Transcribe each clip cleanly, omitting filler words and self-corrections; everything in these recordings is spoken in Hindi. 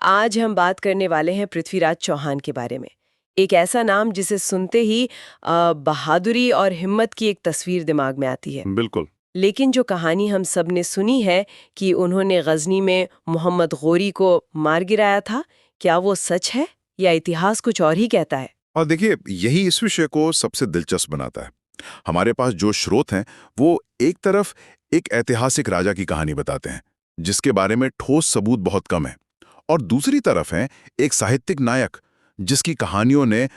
आज हम बात करने वाले हैं पृथ्वीराज चौहान के बारे में। एक ऐसा नाम जिसे सुनते ही बहादुरी और हिम्मत की एक तस्वीर दिमाग में आती है। बिल्कुल। लेकिन जो कहानी हम सब ने सुनी है कि उन्होंने गजनी में मोहम्मद गौरी को मार गिराया था, क्या वो सच है या इतिहास कुछ और ही कहता है? और देखिए, यही इस विषय को सबसे दिलचस्प बनाता है। हमारे पास जो स्रोत हैं, वो एक तरफ एक ऐतिहासिक राजा की कहानी बताते हैं, जिसके बारे में ठोस सबूत बहुत कम है, और दूसरी तरफ है एक साहित्यिक नायक, जिसकी कहानियों ने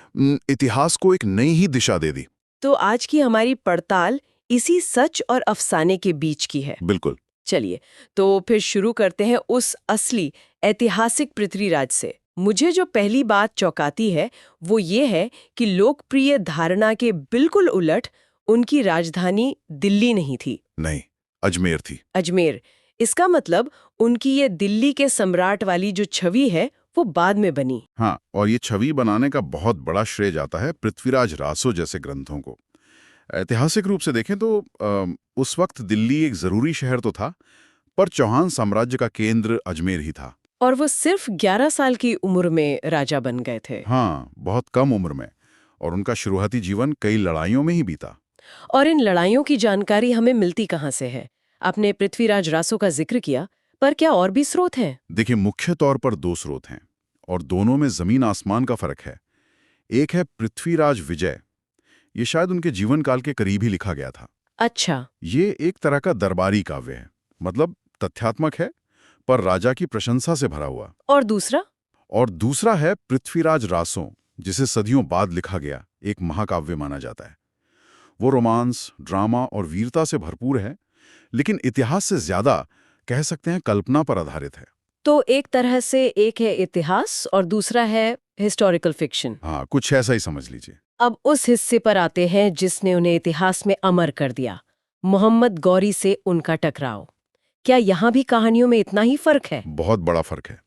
इतिहास को एक नई ही दिशा दे दी। तो आज की हमारी पड़ताल इसी सच और अफसाने के बीच की है। बिल्कुल। चलिए, तो फिर शुरू करते हैं उस असली ऐतिहासिक पृथ्वीराज से। मुझे जो पहली बात चौंकाती है वो ये है कि लोकप्रिय धारणा के बिल्कुल उलट उनकी राजधानी दिल्ली नहीं थी, नहीं, अजमेर थी। अजमेर। इसका मतलब उनकी ये दिल्ली के सम्राट वाली जो छवि है वो बाद में बनी। हाँ, और ये छवि बनाने का बहुत बड़ा श्रेय जाता है पृथ्वीराज रासो जैसे ग्रंथों को। ऐतिहासिक रूप से देखें तो उस वक्त दिल्ली एक जरूरी शहर तो था, पर चौहान साम्राज्य का केंद्र अजमेर ही था। और वो सिर्फ 11 साल की उम्र में राजा बन गए थे। हाँ, बहुत कम उम्र में। और उनका शुरुआती जीवन कई लड़ाइयों में ही बीता। और इन लड़ाइयों की जानकारी हमें मिलती कहाँ से है? आपने पृथ्वीराज रासो का जिक्र किया, पर क्या और भी स्रोत हैं? देखिए, मुख्य तौर पर दो स्रोत हैं, और दोनों में जमीन आसमान का फर्क है। एक है पृथ्वीराज विजय। ये शायद उनके जीवन काल के करीब ही लिखा गया था। अच्छा। ये एक तरह का दरबारी काव्य है, मतलब तथ्यात्मक है, पर राजा की प्रशंसा से भरा हुआ। और दूसरा? और दूसरा है पृथ्वीराज रासो, जिसे सदियों बाद लिखा गया एक महाकाव्य माना जाता है। वो रोमांस, ड्रामा और वीरता से भरपूर है, लेकिन इतिहास से ज्यादा कह सकते हैं कल्पना पर आधारित है। तो एक तरह से एक है इतिहास और दूसरा है हिस्टोरिकल फिक्शन। हाँ, कुछ ऐसा ही समझ लीजिए। अब उस हिस्से पर आते हैं जिसने उन्हें इतिहास में अमर कर दिया, मोहम्मद गौरी से उनका टकराव। क्या यहाँ भी कहानियों में इतना ही फर्क है? बहुत बड़ा फर्क है।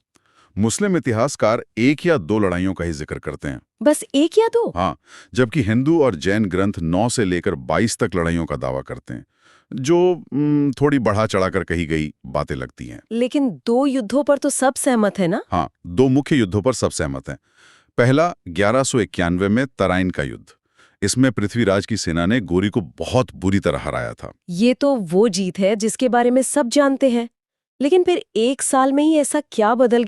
मुस्लिम इतिहासकार एक या दो लड़ाइयों का ही जिक्र करते हैं। बस एक या दो? हाँ, जबकि हिंदू और जैन ग्रंथ 9 से लेकर 22 तक लड़ाइयों का दावा करते हैं, जो थोड़ी बढ़ा चढ़ाकर कही गई बातें लगती हैं। लेकिन दो युद्धों पर तो सब सहमत है ना? हाँ, दो मुख्य युद्धों पर सब सहमत हैं। पहला 1191 में तराइन का युद्ध। इसमें पृथ्वीराज की सेना ने गोरी को बहुत बुरी तरह हराया था। ये तो वो जीत है जिसके बारे में सब जानते हैं। लेकिन फिर एक साल में ही ऐसा क्या बदल